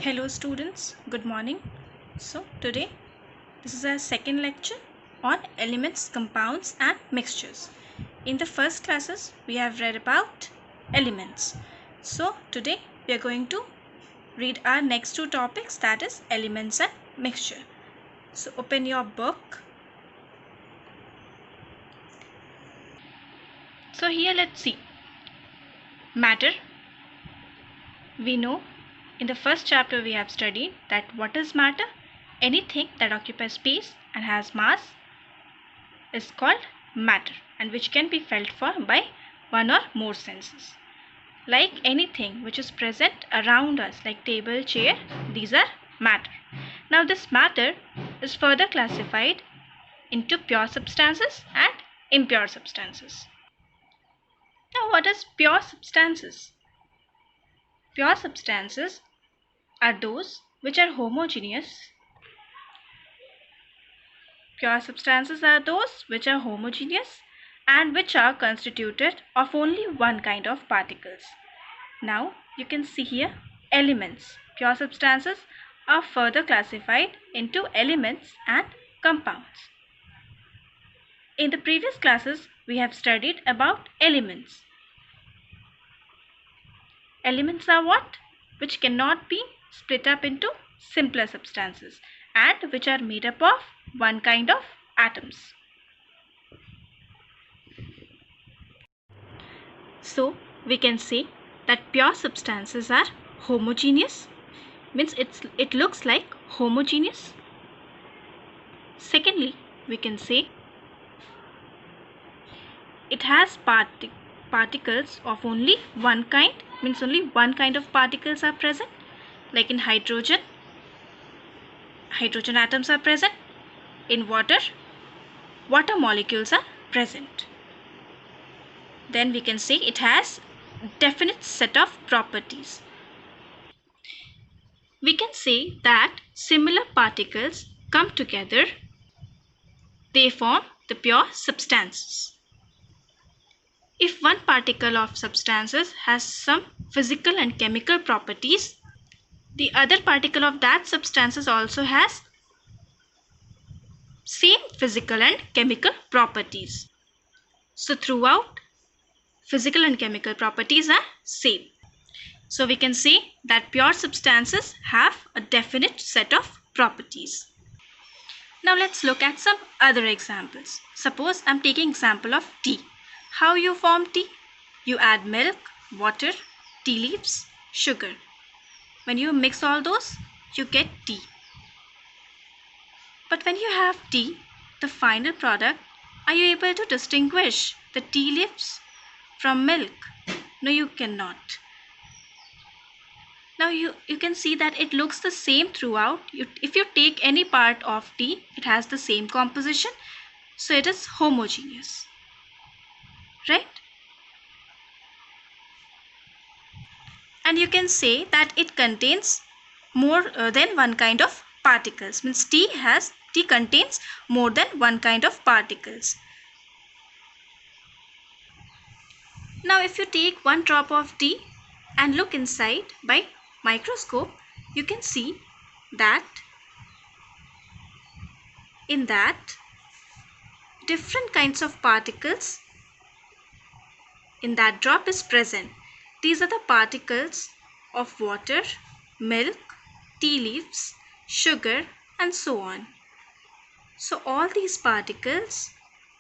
Hello students, good morning. So today this is our second lecture on elements, compounds and mixtures. In the first classes we have read about elements. So today we are going to read our next two topics, that is elements and mixture. So open your book. So here let's see. Matter. We know in the first chapter we have studied that what is matter? Anything that occupies space and has mass is called matter, and which can be felt for by one or more senses. Like anything which is present around us, like table, chair, these are matter. Now this matter is further classified into pure substances and impure substances. Now what is pure substances? Pure substances are those which are homogeneous. Pure substances are those which are homogeneous and which are constituted of only one kind of particles. Now you can see here elements. Pure substances are further classified into elements and compounds. In the previous classes we have studied about elements. Elements are what? Which cannot be split up into simpler substances and which are made up of one kind of atoms. So we can say that pure substances are homogeneous, means it looks like homogeneous. Secondly, we can say it has particles of only one kind, means only one kind of particles are present. Like in hydrogen atoms are present. In water molecules are present. Then we can say it has definite set of properties. We can say that similar particles come together, they form the pure substances. If one particle of substances has some physical and chemical properties, the other particle of that substances also has same physical and chemical properties. So throughout, physical and chemical properties are same. So we can say that pure substances have a definite set of properties. Now let's look at some other examples. Suppose I'm taking example of tea. How you form tea? You add milk, water, tea leaves, sugar. When you mix all those, you get tea. But when you have tea, the final product, are you able to distinguish the tea leaves from milk? No, you cannot. Now you can see that it looks the same throughout. If you take any part of tea, it has the same composition. So it is homogeneous. Right? And you can say that it contains more than one kind of particles. Means tea contains more than one kind of particles. Now if you take one drop of tea and look inside by microscope, you can see that in that different kinds of particles in that drop is present. These are the particles of water, milk, tea leaves, sugar and so on. So all these particles,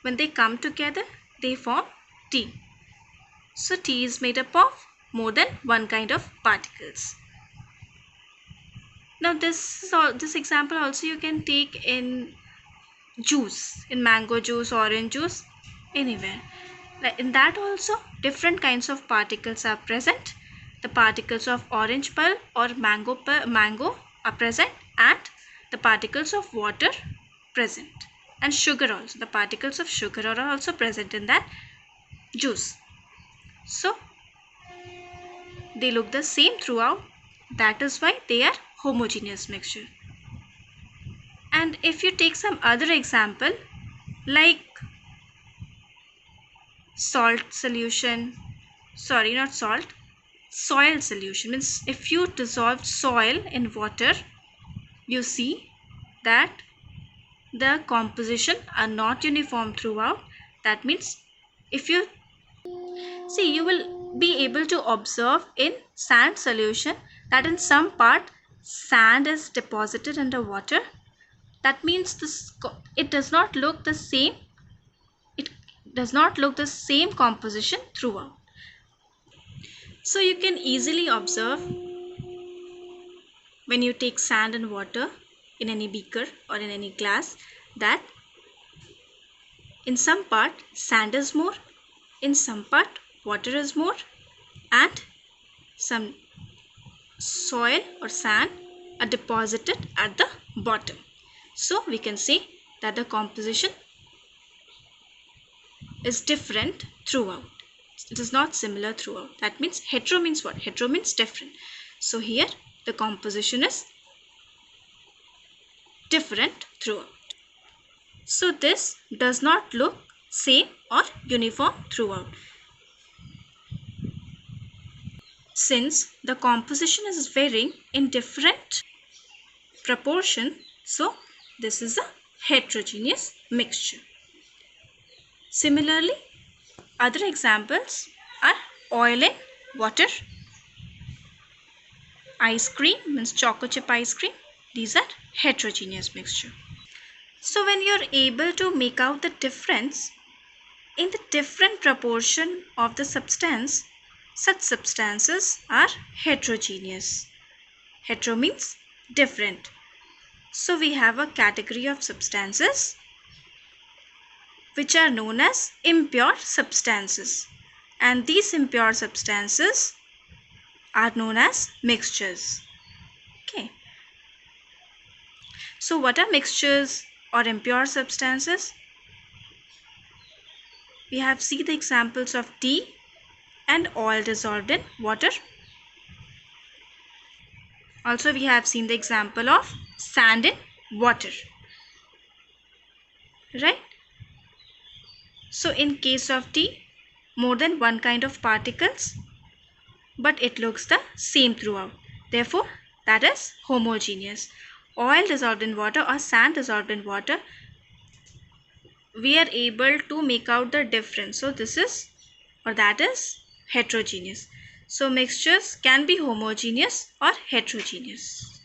when they come together, they form tea. So tea is made up of more than one kind of particles. Now this example also you can take in juice, in mango juice, orange juice, anywhere. In that also different kinds of particles are present. The particles of orange pulp or mango are present, and the particles of water present, and sugar also. The particles of sugar are also present in that juice. So they look the same throughout. That is why they are homogeneous mixture. And if you take some other example like salt solution, sorry, not salt, soil solution. Means if you dissolve soil in water, you see that the composition are not uniform throughout. That means if you see, you will be able to observe in sand solution that in some part sand is deposited under water. That means it does not look the same. It does not look the same composition throughout. So you can easily observe when you take sand and water in any beaker or in any glass that in some part sand is more, in some part water is more, and some soil or sand are deposited at the bottom. So we can say that the composition is different throughout. It is not similar throughout. That means hetero means what? Hetero means different. So here the composition is different throughout. So this does not look same or uniform throughout. Since the composition is varying in different proportion, so this is a heterogeneous mixture. Similarly, other examples are oil and water, ice cream means choco chip ice cream. These are heterogeneous mixture. So when you are able to make out the difference in the different proportion of the substance, such substances are heterogeneous. Hetero means different. So we have a category of substances which are known as impure substances, and these impure substances are known as mixtures. Okay. So what are mixtures or impure substances? We have seen the examples of tea and oil dissolved in water. Also we have seen the example of sand in water. Right? So in case of tea, more than one kind of particles, but it looks the same throughout. Therefore, that is homogeneous. Oil dissolved in water or sand dissolved in water, we are able to make out the difference. So this is, or that is, heterogeneous. So mixtures can be homogeneous or heterogeneous.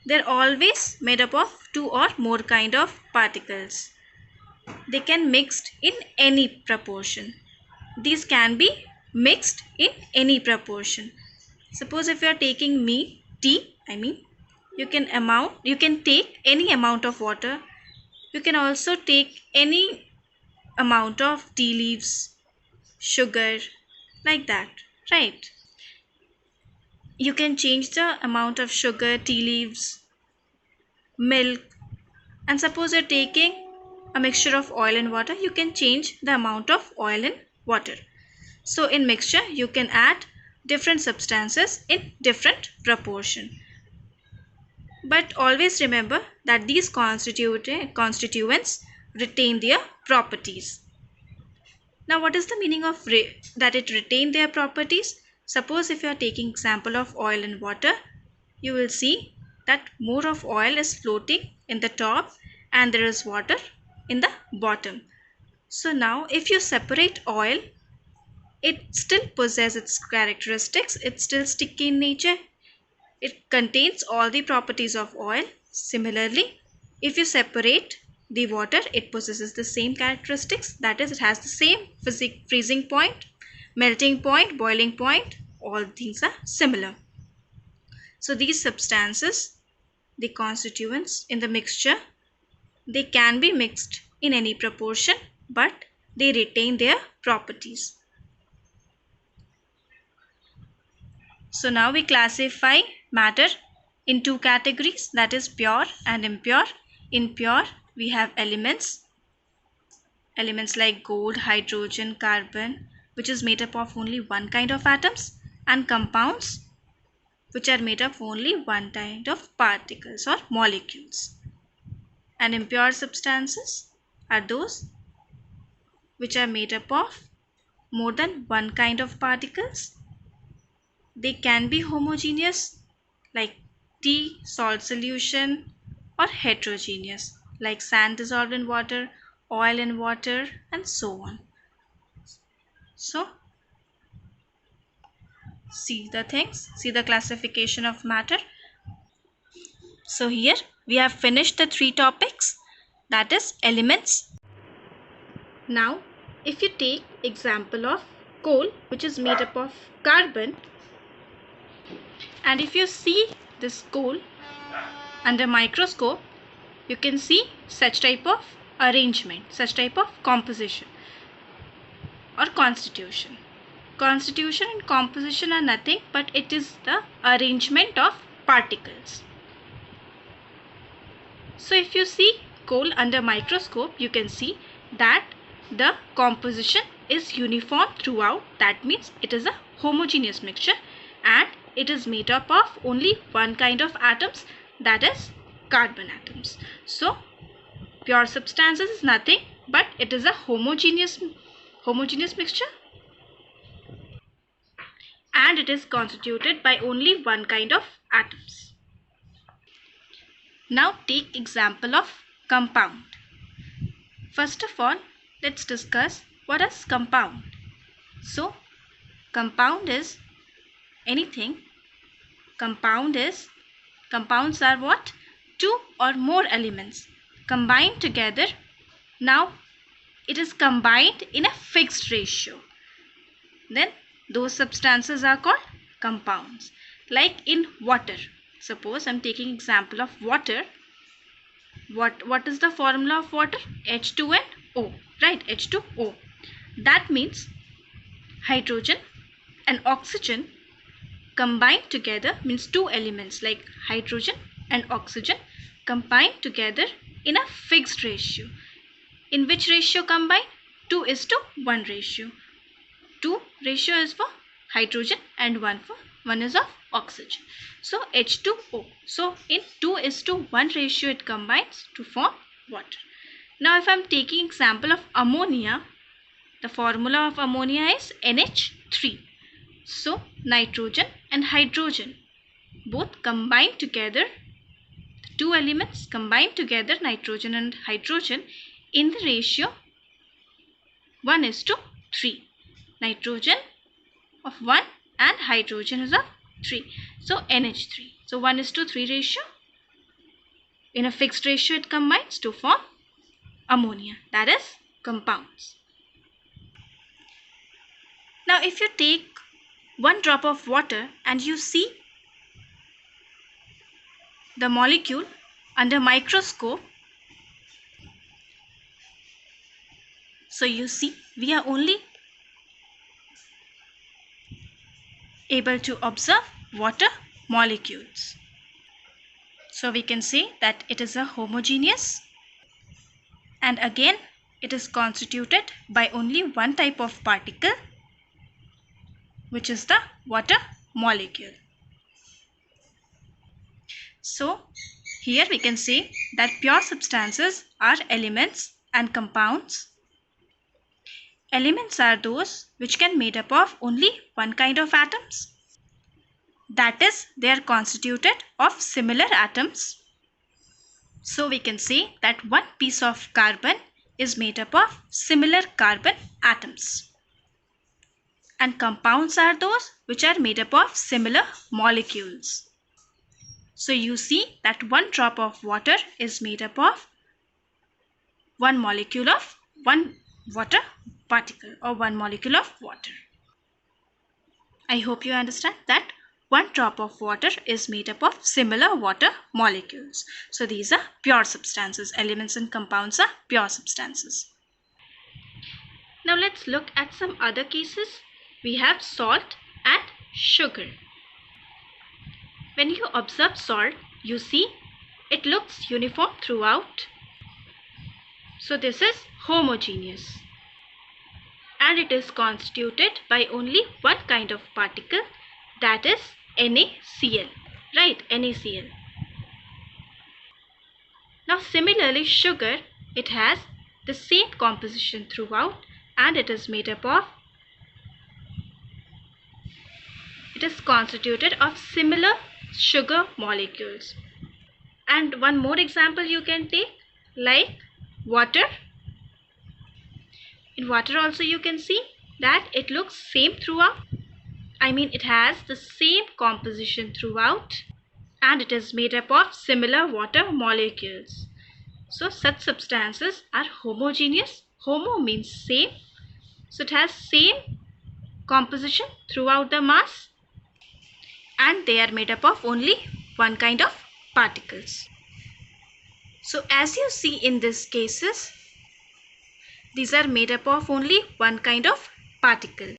They are always made up of two or more kind of particles. They can mixed in any proportion. These can be mixed in any proportion. Suppose if you are taking tea, you can take any amount of water. You can also take any amount of tea leaves, sugar, like that, right? You can change the amount of sugar, tea leaves, milk, and suppose you're taking a mixture of oil and water, you can change the amount of oil in water. So in mixture, you can add different substances in different proportion. But always remember that these constituents retain their properties. Now what is the meaning of that it retain their properties? Suppose if you are taking example of oil and water, you will see that more of oil is floating in the top and there is water in the bottom. So now if you separate oil, it still possesses its characteristics. It's still sticky in nature. It contains all the properties of oil. Similarly, if you separate the water, it possesses the same characteristics. That is, it has the same freezing point, melting point, boiling point. All things are similar. So these substances, the constituents in the mixture, they can be mixed in any proportion, but they retain their properties. So now we classify matter in two categories, that is pure and impure. In pure, we have elements like gold, hydrogen, carbon, which is made up of only one kind of atoms, and compounds, which are made up of only one kind of particles or molecules. And impure substances are those which are made up of more than one kind of particles they can be homogeneous like tea, salt solution, or heterogeneous like sand dissolved in water, oil in water, and so on. So see the things, see the classification of matter. So here we have finished the three topics, that is elements. Now if you take example of coal, which is made up of carbon, and if you see this coal under microscope, you can see such type of arrangement, such type of composition or constitution. Constitution and composition are nothing but it is the arrangement of particles. So if you see coal under microscope, you can see that the composition is uniform throughout. That means it is a homogeneous mixture and it is made up of only one kind of atoms, that is carbon atoms. So pure substances is nothing but it is a homogeneous mixture and it is constituted by only one kind of atoms. Now take example of compound. First of all, let's discuss what is compound. So compound is anything. Compounds are what? Two or more elements combined together. Now it is combined in a fixed ratio. Then those substances are called compounds. Like in water. Suppose I'm taking example of water. What is the formula of water? H2 and O, right? H2O. That means hydrogen and oxygen combined together, means two elements like hydrogen and oxygen combined together in a fixed ratio. In which ratio combined? 2:1 ratio. 2 ratio is for hydrogen and 1 is of oxygen. So H2O. So in 2:1 ratio it combines to form water. Now if I am taking example of ammonia, the formula of ammonia is NH3. So nitrogen and hydrogen both combined together, the two elements combined together, nitrogen and hydrogen, in the ratio 1:3. Nitrogen of 1 and hydrogen is of 3. So NH3. So 1:3 ratio. In a fixed ratio it combines to form ammonia, that is compounds. Now if you take one drop of water and you see the molecule under microscope, so you see we are only able to observe water molecules. So we can say that it is a homogeneous, and again it is constituted by only one type of particle, which is the water molecule. So here we can say that pure substances are elements and compounds. Elements are those which can made up of only one kind of atoms. That is, they are constituted of similar atoms. So we can say that one piece of carbon is made up of similar carbon atoms. And compounds are those which are made up of similar molecules. So you see that one drop of water is made up of one molecule of one water particle or one molecule of water. I hope you understand that one drop of water is made up of similar water molecules. So these are pure substances. Elements and compounds are pure substances. Now let's look at some other cases. We have salt and sugar. When you observe salt, you see it looks uniform throughout. So this is homogeneous. And it is constituted by only one kind of particle, that is NaCl, right? NaCl. Now similarly sugar, it has the same composition throughout and it is made up of It is constituted of similar sugar molecules. And one more example you can take, like water. In water also you can see that it looks same throughout. I mean, it has the same composition throughout, and it is made up of similar water molecules. So such substances are homogeneous. Homo means same. So it has same composition throughout the mass, and they are made up of only one kind of particles. So as you see in these cases, these are made up of only one kind of particle.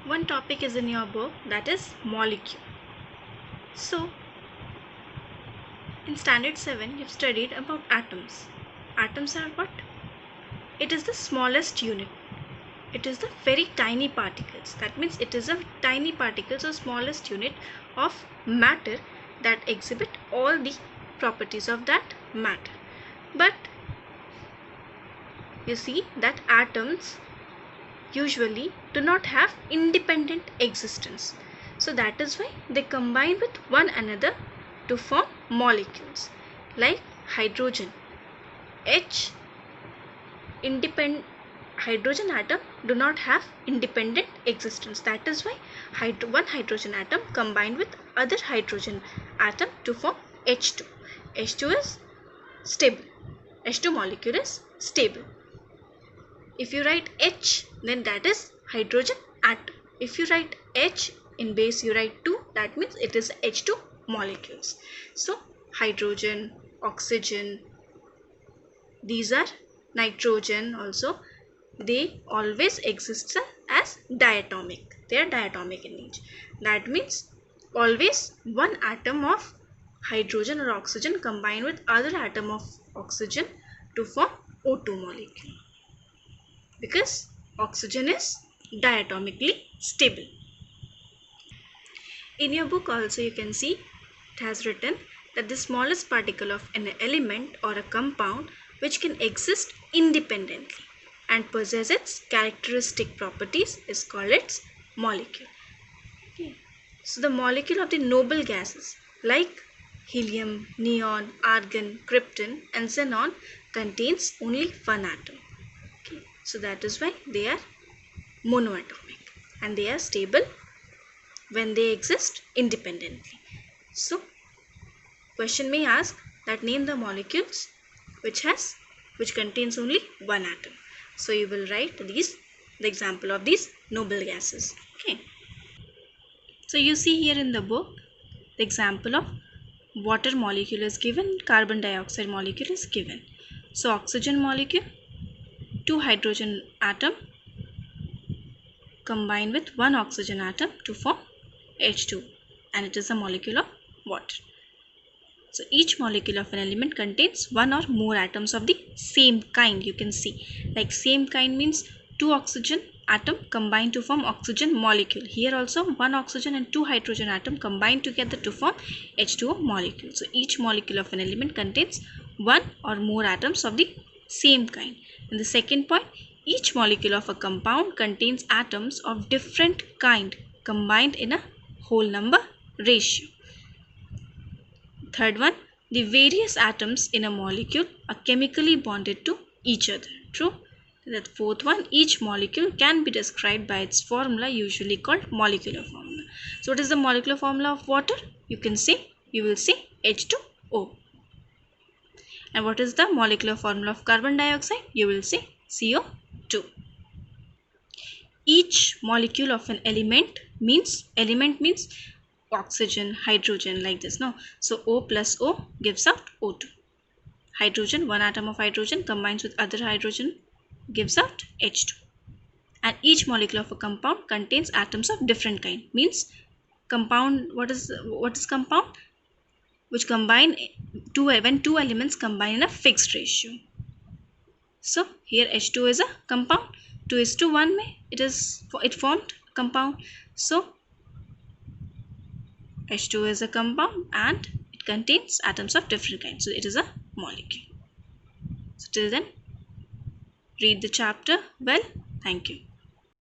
One topic is in your book, that is molecule. So in standard 7 you've studied about atoms. Atoms are what? It is the smallest unit. It is the very tiny particles. That means it is a tiny particles or smallest unit of matter that exhibit all the properties of that matter. But you see that atoms usually do not have independent existence. So that is why they combine with one another to form molecules. Like hydrogen. Hydrogen atom do not have independent existence. That is why one hydrogen atom combined with other hydrogen atom to form H2. H2 is stable. H2 molecule is stable. If you write H, then that is hydrogen atom. If you write H in base you write 2, that means it is H2 molecules. So hydrogen, oxygen, these are nitrogen also, they always exist as diatomic. They are diatomic in nature. That means always one atom of hydrogen or oxygen combined with other atom of oxygen to form O2 molecule, because oxygen is diatomically stable. In your book also you can see it has written that the smallest particle of an element or a compound which can exist independently and possess its characteristic properties is called its molecule. Okay. So the molecule of the noble gases like helium, neon, argon, krypton and xenon contains only one atom. Okay. So that is why they are monoatomic and they are stable when they exist independently. So question may ask that name the molecules which contains only one atom. So you will write the example of these noble gases. Okay. So you see here in the book the example of water molecule is given, carbon dioxide molecule is given. So oxygen molecule, 2 hydrogen atom combine with 1 oxygen atom to form H2, and it is a molecule of water. So each molecule of an element contains one or more atoms of the same kind. You can see, like same kind means 2 oxygen atom combine to form oxygen molecule. Here also 1 oxygen and 2 hydrogen atom combine together to form H2O molecule. So each molecule of an element contains one or more atoms of the same kind. And the second point, each molecule of a compound contains atoms of different kind combined in a whole number ratio. Third one, the various atoms in a molecule are chemically bonded to each other. True. The fourth one, each molecule can be described by its formula usually called molecular formula. So what is the molecular formula of water? You will say H2O. And what is the molecular formula of carbon dioxide? You will say CO2. Each molecule of an element means oxygen, hydrogen, like this, no? So O plus O gives out O2. Hydrogen, one atom of hydrogen combines with other hydrogen gives out H2. And each molecule of a compound contains atoms of different kind. Means compound, what is compound? Which combine when two elements combine in a fixed ratio. So here H2 is a compound, 2:1 it formed compound. So H2 is a compound and it contains atoms of different kinds. So it is a molecule. So till then, read the chapter well. Thank you.